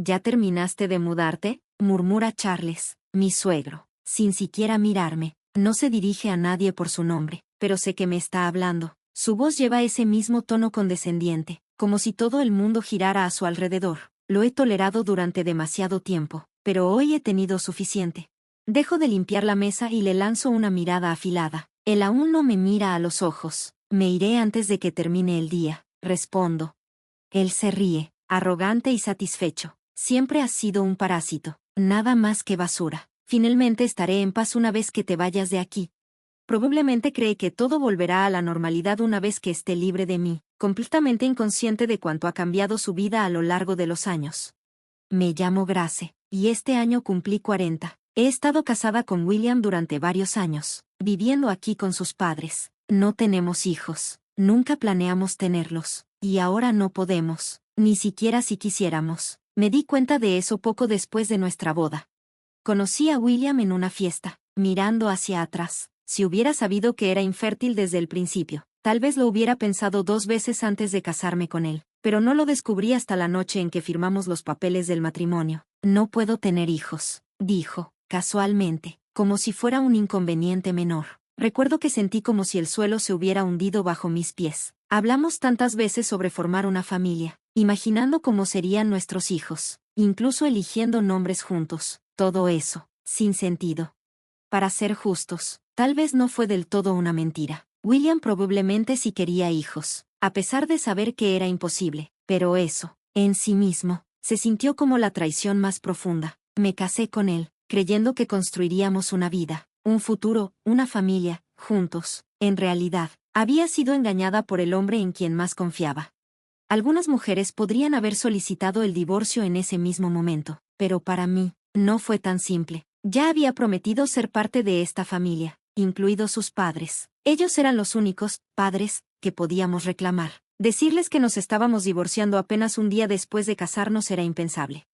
¿Ya terminaste de mudarte?, murmura Charles, mi suegro, sin siquiera mirarme. No se dirige a nadie por su nombre, pero sé que me está hablando. Su voz lleva ese mismo tono condescendiente, como si todo el mundo girara a su alrededor. Lo he tolerado durante demasiado tiempo, pero hoy he tenido suficiente. Dejo de limpiar la mesa y le lanzo una mirada afilada. Él aún no me mira a los ojos. Me iré antes de que termine el día, respondo. Él se ríe, arrogante y satisfecho. Siempre has sido un parásito, nada más que basura. Finalmente estaré en paz una vez que te vayas de aquí. Probablemente cree que todo volverá a la normalidad una vez que esté libre de mí, completamente inconsciente de cuánto ha cambiado su vida a lo largo de los años. Me llamo Grace, y este año cumplí 40. He estado casada con William durante varios años, viviendo aquí con sus padres. No tenemos hijos, nunca planeamos tenerlos, y ahora no podemos, ni siquiera si quisiéramos. Me di cuenta de eso poco después de nuestra boda. Conocí a William en una fiesta, mirando hacia atrás. Si hubiera sabido que era infértil desde el principio, tal vez lo hubiera pensado 2 veces antes de casarme con él, pero no lo descubrí hasta la noche en que firmamos los papeles del matrimonio. No puedo tener hijos, dijo, casualmente, como si fuera un inconveniente menor. Recuerdo que sentí como si el suelo se hubiera hundido bajo mis pies. Hablamos tantas veces sobre formar una familia, imaginando cómo serían nuestros hijos, incluso eligiendo nombres juntos, todo eso, sin sentido. Para ser justos, tal vez no fue del todo una mentira. William probablemente sí quería hijos, a pesar de saber que era imposible, pero eso, en sí mismo, se sintió como la traición más profunda. Me casé con él, creyendo que construiríamos una vida, un futuro, una familia, juntos. En realidad, había sido engañada por el hombre en quien más confiaba. Algunas mujeres podrían haber solicitado el divorcio en ese mismo momento, pero para mí, no fue tan simple. Ya había prometido ser parte de esta familia, incluidos sus padres. Ellos eran los únicos padres que podíamos reclamar. Decirles que nos estábamos divorciando apenas un día después de casarnos era impensable.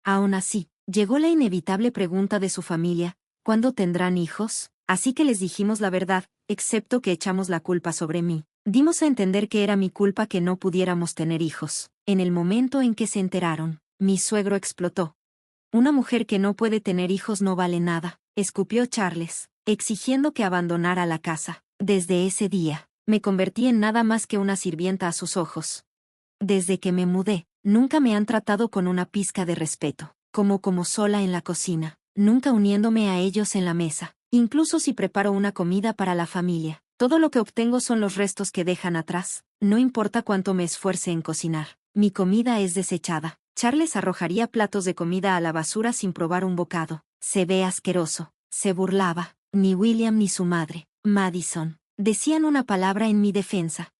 Aún así, llegó la inevitable pregunta de su familia: ¿cuándo tendrán hijos? Así que les dijimos la verdad, excepto que echamos la culpa sobre mí. Dimos a entender que era mi culpa que no pudiéramos tener hijos. En el momento en que se enteraron, mi suegro explotó. Una mujer que no puede tener hijos no vale nada, escupió Charles, exigiendo que abandonara la casa. Desde ese día, me convertí en nada más que una sirvienta a sus ojos. Desde que me mudé, nunca me han tratado con una pizca de respeto, como sola en la cocina, nunca uniéndome a ellos en la mesa. Incluso si preparo una comida para la familia, todo lo que obtengo son los restos que dejan atrás. No importa cuánto me esfuerce en cocinar, mi comida es desechada. Charles arrojaría platos de comida a la basura sin probar un bocado. Se ve asqueroso, se burlaba. Ni William ni su madre, Madison, decían una palabra en mi defensa.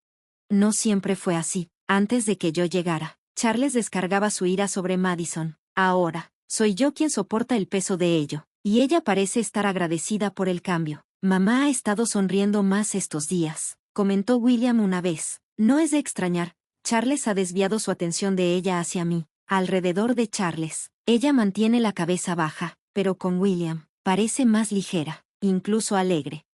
No siempre fue así. Antes de que yo llegara, Charles descargaba su ira sobre Madison. Ahora, soy yo quien soporta el peso de ello, y ella parece estar agradecida por el cambio. Mamá ha estado sonriendo más estos días, comentó William una vez. No es de extrañar, Charles ha desviado su atención de ella hacia mí. Alrededor de Charles, ella mantiene la cabeza baja, pero con William, parece más ligera, incluso alegre.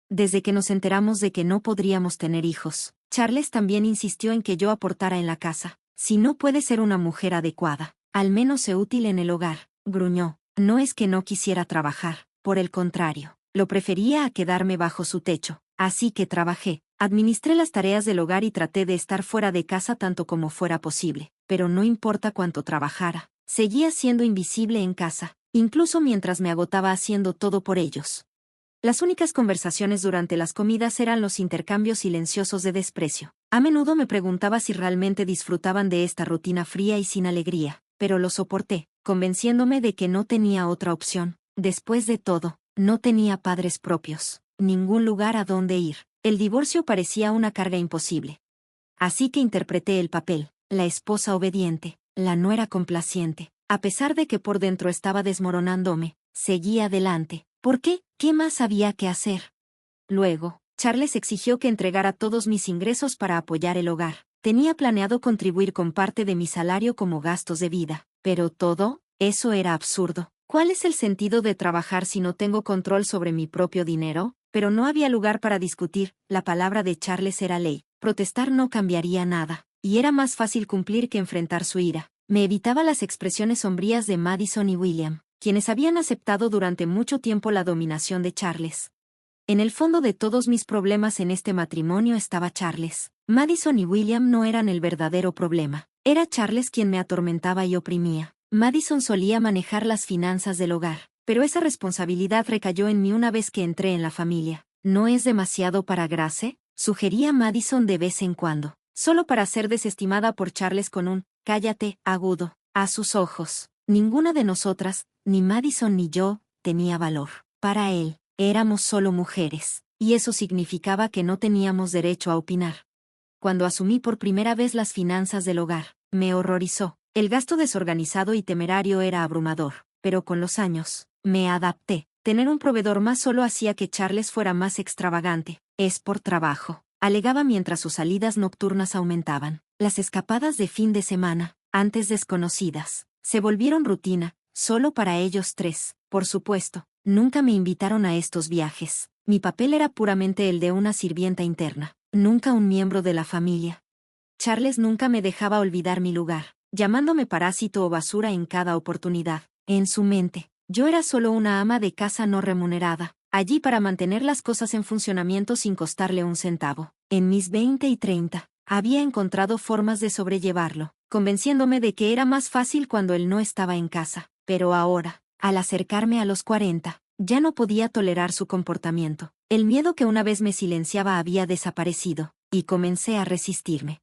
Desde que nos enteramos de que no podríamos tener hijos, Charles también insistió en que yo aportara en la casa. Si no puede ser una mujer adecuada, al menos sé útil en el hogar, gruñó. No es que no quisiera trabajar, por el contrario, lo prefería a quedarme bajo su techo. Así que trabajé, administré las tareas del hogar y traté de estar fuera de casa tanto como fuera posible. Pero no importa cuánto trabajara, seguía siendo invisible en casa, incluso mientras me agotaba haciendo todo por ellos. Las únicas conversaciones durante las comidas eran los intercambios silenciosos de desprecio. A menudo me preguntaba si realmente disfrutaban de esta rutina fría y sin alegría, pero lo soporté, convenciéndome de que no tenía otra opción. Después de todo, no tenía padres propios, ningún lugar a donde ir. El divorcio parecía una carga imposible. Así que interpreté el papel, la esposa obediente, la nuera complaciente. A pesar de que por dentro estaba desmoronándome, seguí adelante. ¿Por qué? ¿Qué más había que hacer? Luego, Charles exigió que entregara todos mis ingresos para apoyar el hogar. Tenía planeado contribuir con parte de mi salario como gastos de vida. Pero todo, eso era absurdo. ¿Cuál es el sentido de trabajar si no tengo control sobre mi propio dinero? Pero no había lugar para discutir. La palabra de Charles era ley. Protestar no cambiaría nada, y era más fácil cumplir que enfrentar su ira. Me evitaba las expresiones sombrías de Madison y William, quienes habían aceptado durante mucho tiempo la dominación de Charles. En el fondo de todos mis problemas en este matrimonio estaba Charles. Madison y William no eran el verdadero problema. Era Charles quien me atormentaba y oprimía. Madison solía manejar las finanzas del hogar, pero esa responsabilidad recayó en mí una vez que entré en la familia. ¿No es demasiado para Grace?, sugería Madison de vez en cuando, solo para ser desestimada por Charles con un «cállate» agudo a sus ojos. Ninguna de nosotras, ni Madison ni yo, tenía valor. Para él, éramos solo mujeres, y eso significaba que no teníamos derecho a opinar. Cuando asumí por primera vez las finanzas del hogar, me horrorizó. El gasto desorganizado y temerario era abrumador, pero con los años, me adapté. Tener un proveedor más solo hacía que Charles fuera más extravagante. Es por trabajo, alegaba mientras sus salidas nocturnas aumentaban. Las escapadas de fin de semana, antes desconocidas, se volvieron rutina, solo para ellos tres. Por supuesto, nunca me invitaron a estos viajes. Mi papel era puramente el de una sirvienta interna, nunca un miembro de la familia. Charles nunca me dejaba olvidar mi lugar, llamándome parásito o basura en cada oportunidad. En su mente, yo era solo una ama de casa no remunerada, allí para mantener las cosas en funcionamiento sin costarle un centavo. En mis 20 y 30, había encontrado formas de sobrellevarlo, convenciéndome de que era más fácil cuando él no estaba en casa. Pero ahora, al acercarme a los 40, ya no podía tolerar su comportamiento. El miedo que una vez me silenciaba había desaparecido, y comencé a resistirme.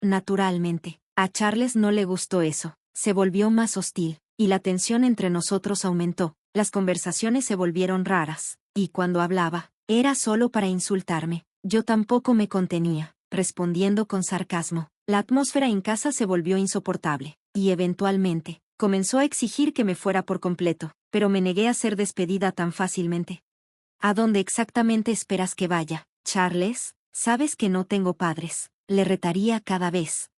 Naturalmente, a Charles no le gustó eso, se volvió más hostil, y la tensión entre nosotros aumentó, las conversaciones se volvieron raras, y cuando hablaba, era solo para insultarme. Yo tampoco me contenía, respondiendo con sarcasmo. La atmósfera en casa se volvió insoportable, y eventualmente, comenzó a exigir que me fuera por completo, pero me negué a ser despedida tan fácilmente. ¿A dónde exactamente esperas que vaya, Charles? Sabes que no tengo padres, le retaría cada vez.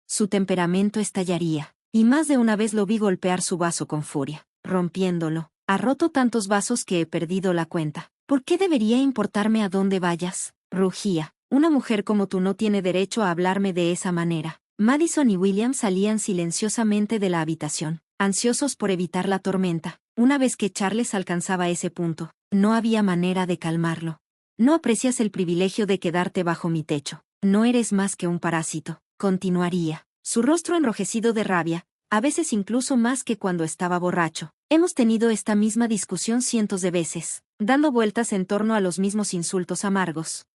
Su temperamento estallaría, y más de una vez lo vi golpear su vaso con furia, rompiéndolo. Ha roto tantos vasos que he perdido la cuenta. ¿Por qué debería importarme a dónde vayas?, rugía. Una mujer como tú no tiene derecho a hablarme de esa manera. Madison y William salían silenciosamente de la habitación, ansiosos por evitar la tormenta. Una vez que Charles alcanzaba ese punto, no había manera de calmarlo. No aprecias el privilegio de quedarte bajo mi techo. No eres más que un parásito, continuaría, su rostro enrojecido de rabia, a veces incluso más que cuando estaba borracho. Hemos tenido esta misma discusión cientos de veces, dando vueltas en torno a los mismos insultos amargos.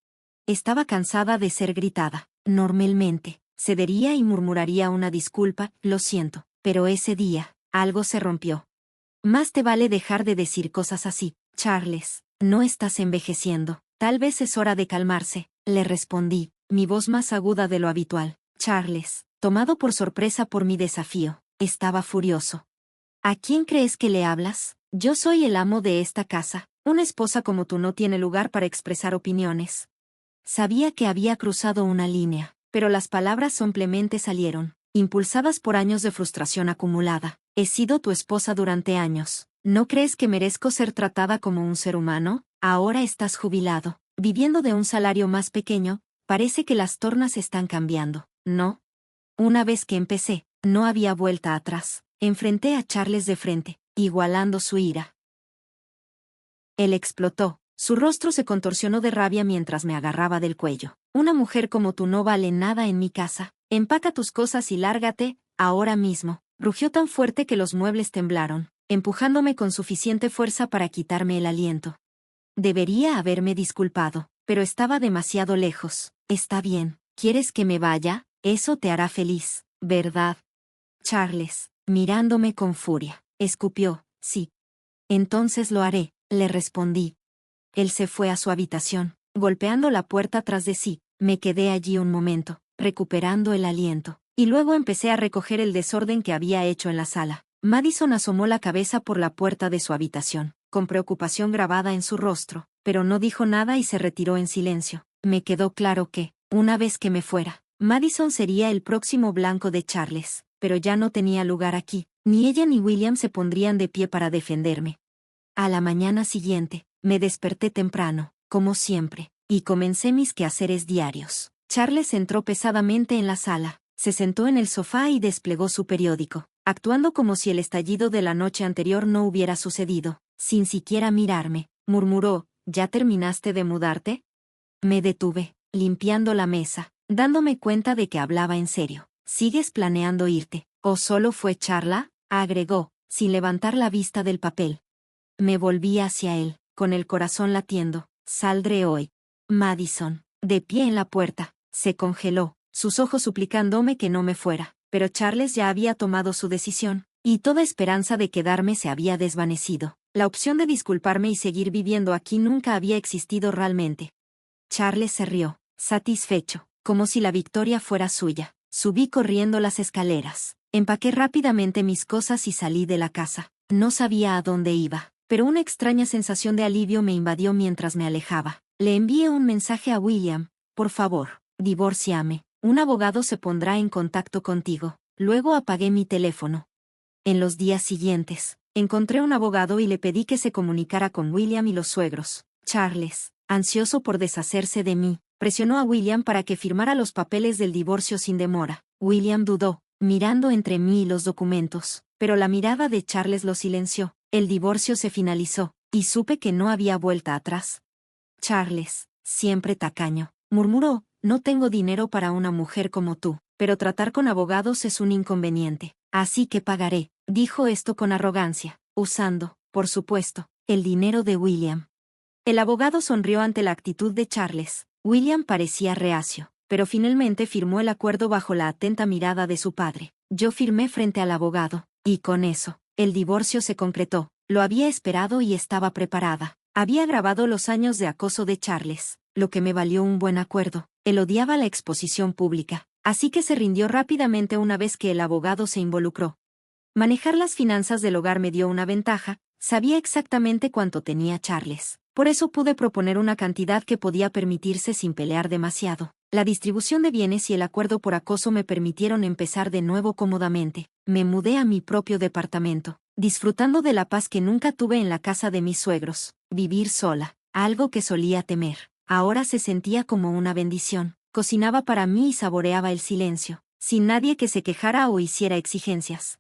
Estaba cansada de ser gritada. Normalmente, cedería y murmuraría una disculpa, lo siento, pero ese día, algo se rompió. Más te vale dejar de decir cosas así, Charles, no estás envejeciendo, tal vez es hora de calmarse, le respondí, mi voz más aguda de lo habitual. Charles, tomado por sorpresa por mi desafío, estaba furioso. ¿A quién crees que le hablas? Yo soy el amo de esta casa. Una esposa como tú no tiene lugar para expresar opiniones. Sabía que había cruzado una línea, pero las palabras simplemente salieron, impulsadas por años de frustración acumulada. He sido tu esposa durante años. ¿No crees que merezco ser tratada como un ser humano? Ahora estás jubilado, viviendo de un salario más pequeño, parece que las tornas están cambiando, ¿no? Una vez que empecé, no había vuelta atrás. Enfrenté a Charles de frente, igualando su ira. Él explotó. Su rostro se contorsionó de rabia mientras me agarraba del cuello. Una mujer como tú no vale nada en mi casa. Empaca tus cosas y lárgate, ahora mismo. Rugió tan fuerte que los muebles temblaron, empujándome con suficiente fuerza para quitarme el aliento. Debería haberme disculpado, pero estaba demasiado lejos. Está bien, ¿quieres que me vaya? Eso te hará feliz, ¿verdad? Charles, mirándome con furia, escupió, sí. Entonces lo haré, le respondí. Él se fue a su habitación, golpeando la puerta tras de sí. Me quedé allí un momento, recuperando el aliento, y luego empecé a recoger el desorden que había hecho en la sala. Madison asomó la cabeza por la puerta de su habitación, con preocupación grabada en su rostro, pero no dijo nada y se retiró en silencio. Me quedó claro que, una vez que me fuera, Madison sería el próximo blanco de Charles, pero ya no tenía lugar aquí. Ni ella ni William se pondrían de pie para defenderme. A la mañana siguiente, me desperté temprano, como siempre, y comencé mis quehaceres diarios. Charles entró pesadamente en la sala. Se sentó en el sofá y desplegó su periódico, actuando como si el estallido de la noche anterior no hubiera sucedido. Sin siquiera mirarme, murmuró, ¿ya terminaste de mudarte? Me detuve, limpiando la mesa, dándome cuenta de que hablaba en serio. ¿Sigues planeando irte? ¿O solo fue charla? Agregó, sin levantar la vista del papel. Me volví hacia él, con el corazón latiendo. Saldré hoy. Madison, de pie en la puerta, se congeló, sus ojos suplicándome que no me fuera, pero Charles ya había tomado su decisión, y toda esperanza de quedarme se había desvanecido. La opción de disculparme y seguir viviendo aquí nunca había existido realmente. Charles se rió, satisfecho, como si la victoria fuera suya. Subí corriendo las escaleras, empaqué rápidamente mis cosas y salí de la casa. No sabía a dónde iba, pero una extraña sensación de alivio me invadió mientras me alejaba. Le envié un mensaje a William, por favor, divórciame, un abogado se pondrá en contacto contigo. Luego apagué mi teléfono. En los días siguientes, encontré un abogado y le pedí que se comunicara con William y los suegros. Charles, ansioso por deshacerse de mí, presionó a William para que firmara los papeles del divorcio sin demora. William dudó, mirando entre mí y los documentos, pero la mirada de Charles lo silenció. El divorcio se finalizó, y supe que no había vuelta atrás. Charles, siempre tacaño, murmuró, no tengo dinero para una mujer como tú, pero tratar con abogados es un inconveniente, así que pagaré, dijo esto con arrogancia, usando, por supuesto, el dinero de William. El abogado sonrió ante la actitud de Charles. William parecía reacio, pero finalmente firmó el acuerdo bajo la atenta mirada de su padre. Yo firmé frente al abogado, y con eso, el divorcio se concretó. Lo había esperado y estaba preparada. Había grabado los años de acoso de Charles, lo que me valió un buen acuerdo. Él odiaba la exposición pública, así que se rindió rápidamente una vez que el abogado se involucró. Manejar las finanzas del hogar me dio una ventaja, sabía exactamente cuánto tenía Charles. Por eso pude proponer una cantidad que podía permitirse sin pelear demasiado. La distribución de bienes y el acuerdo por acoso me permitieron empezar de nuevo cómodamente. Me mudé a mi propio departamento, disfrutando de la paz que nunca tuve en la casa de mis suegros. Vivir sola, algo que solía temer, ahora se sentía como una bendición. Cocinaba para mí y saboreaba el silencio, sin nadie que se quejara o hiciera exigencias.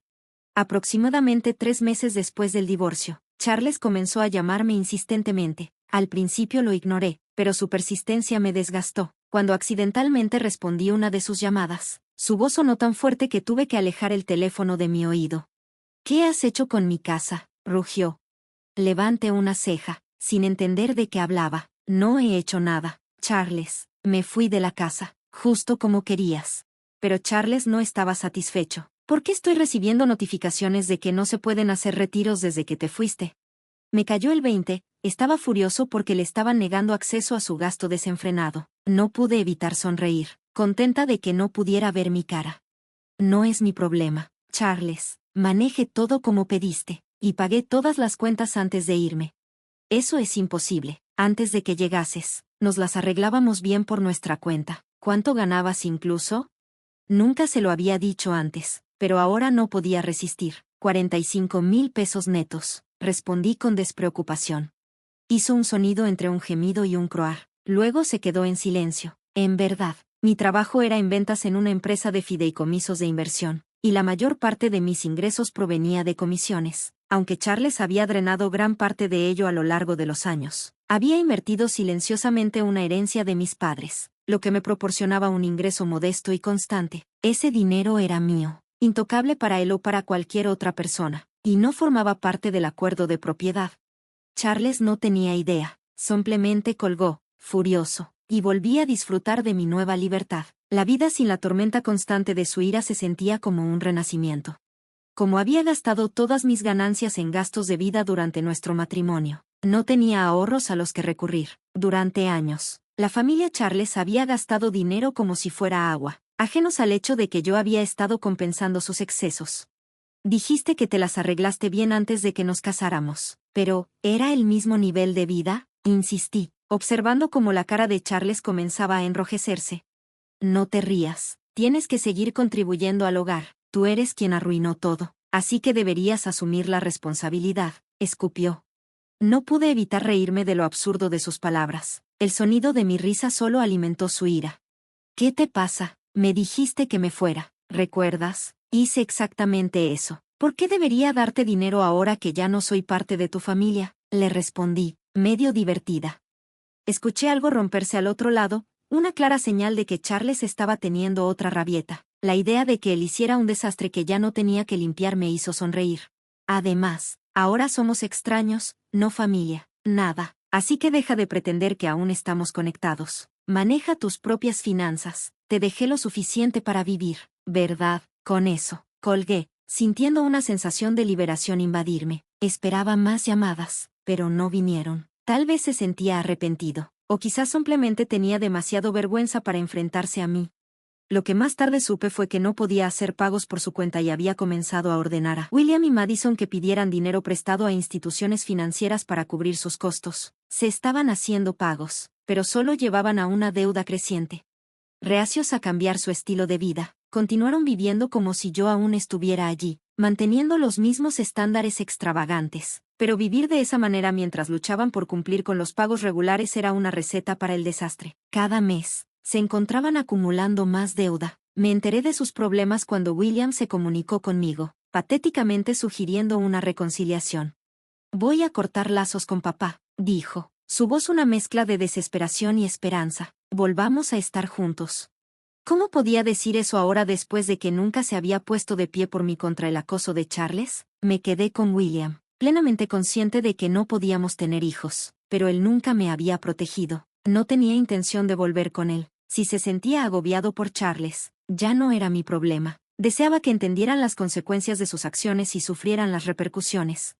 Aproximadamente 3 meses después del divorcio, Charles comenzó a llamarme insistentemente. Al principio lo ignoré, pero su persistencia me desgastó. Cuando accidentalmente respondí una de sus llamadas, su voz sonó tan fuerte que tuve que alejar el teléfono de mi oído. ¿Qué has hecho con mi casa?, rugió. Levanté una ceja, sin entender de qué hablaba. No he hecho nada, Charles. Me fui de la casa, justo como querías. Pero Charles no estaba satisfecho. ¿Por qué estoy recibiendo notificaciones de que no se pueden hacer retiros desde que te fuiste? Me cayó el 20, estaba furioso porque le estaban negando acceso a su gasto desenfrenado. No pude evitar sonreír, contenta de que no pudiera ver mi cara. No es mi problema, Charles. Maneje todo como pediste, y pagué todas las cuentas antes de irme. Eso es imposible. Antes de que llegases, nos las arreglábamos bien por nuestra cuenta. ¿Cuánto ganabas incluso? Nunca se lo había dicho antes, pero ahora no podía resistir. 45,000 pesos netos, respondí con despreocupación. Hizo un sonido entre un gemido y un croar. Luego se quedó en silencio. En verdad, mi trabajo era en ventas en una empresa de fideicomisos de inversión, y la mayor parte de mis ingresos provenía de comisiones. Aunque Charles había drenado gran parte de ello a lo largo de los años, había invertido silenciosamente una herencia de mis padres, lo que me proporcionaba un ingreso modesto y constante. Ese dinero era mío, intocable para él o para cualquier otra persona, y no formaba parte del acuerdo de propiedad. Charles no tenía idea, simplemente colgó, furioso, y volví a disfrutar de mi nueva libertad. La vida sin la tormenta constante de su ira se sentía como un renacimiento. Como había gastado todas mis ganancias en gastos de vida durante nuestro matrimonio, no tenía ahorros a los que recurrir. Durante años, la familia Charles había gastado dinero como si fuera agua, ajenos al hecho de que yo había estado compensando sus excesos. Dijiste que te las arreglaste bien antes de que nos casáramos, pero, ¿era el mismo nivel de vida?, insistí, observando cómo la cara de Charles comenzaba a enrojecerse. No te rías, tienes que seguir contribuyendo al hogar. Tú eres quien arruinó todo, así que deberías asumir la responsabilidad, escupió. No pude evitar reírme de lo absurdo de sus palabras. El sonido de mi risa solo alimentó su ira. ¿Qué te pasa?, Me dijiste que me fuera, ¿recuerdas? Hice exactamente eso. ¿Por qué debería darte dinero ahora que ya no soy parte de tu familia? Le respondí, medio divertida. Escuché algo romperse al otro lado, una clara señal de que Charles estaba teniendo otra rabieta. La idea de que él hiciera un desastre que ya no tenía que limpiar me hizo sonreír. Además, ahora somos extraños, no familia, nada. Así que deja de pretender que aún estamos conectados. Maneja tus propias finanzas. Te dejé lo suficiente para vivir, ¿verdad? Con eso, colgué, sintiendo una sensación de liberación invadirme. Esperaba más llamadas, pero no vinieron. Tal vez se sentía arrepentido, o quizás simplemente tenía demasiado vergüenza para enfrentarse a mí. Lo que más tarde supe fue que no podía hacer pagos por su cuenta y había comenzado a ordenar a William y Madison que pidieran dinero prestado a instituciones financieras para cubrir sus costos. Se estaban haciendo pagos, pero solo llevaban a una deuda creciente. Reacios a cambiar su estilo de vida, continuaron viviendo como si yo aún estuviera allí, manteniendo los mismos estándares extravagantes. Pero vivir de esa manera mientras luchaban por cumplir con los pagos regulares era una receta para el desastre. Cada mes, se encontraban acumulando más deuda. Me enteré de sus problemas cuando William se comunicó conmigo, patéticamente sugiriendo una reconciliación. Voy a cortar lazos con papá, dijo, su voz una mezcla de desesperación y esperanza. Volvamos a estar juntos. ¿Cómo podía decir eso ahora después de que nunca se había puesto de pie por mí contra el acoso de Charles? Me quedé con William, plenamente consciente de que no podíamos tener hijos, pero él nunca me había protegido. No tenía intención de volver con él. Si se sentía agobiado por Charles, ya no era mi problema. Deseaba que entendieran las consecuencias de sus acciones y sufrieran las repercusiones.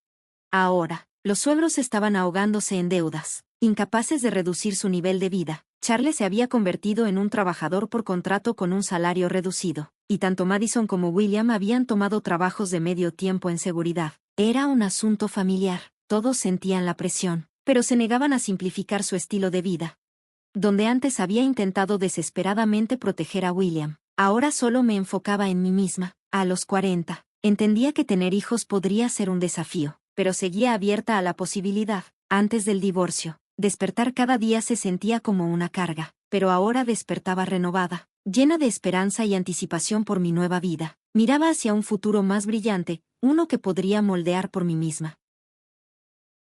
Ahora, los suegros estaban ahogándose en deudas, incapaces de reducir su nivel de vida. Charles se había convertido en un trabajador por contrato con un salario reducido, y tanto Madison como William habían tomado trabajos de medio tiempo en seguridad. Era un asunto familiar, todos sentían la presión, pero se negaban a simplificar su estilo de vida. Donde antes había intentado desesperadamente proteger a William, ahora solo me enfocaba en mí misma. A los 40, entendía que tener hijos podría ser un desafío, pero seguía abierta a la posibilidad. Antes del divorcio, despertar cada día se sentía como una carga, pero ahora despertaba renovada, llena de esperanza y anticipación por mi nueva vida. Miraba hacia un futuro más brillante, uno que podría moldear por mí misma.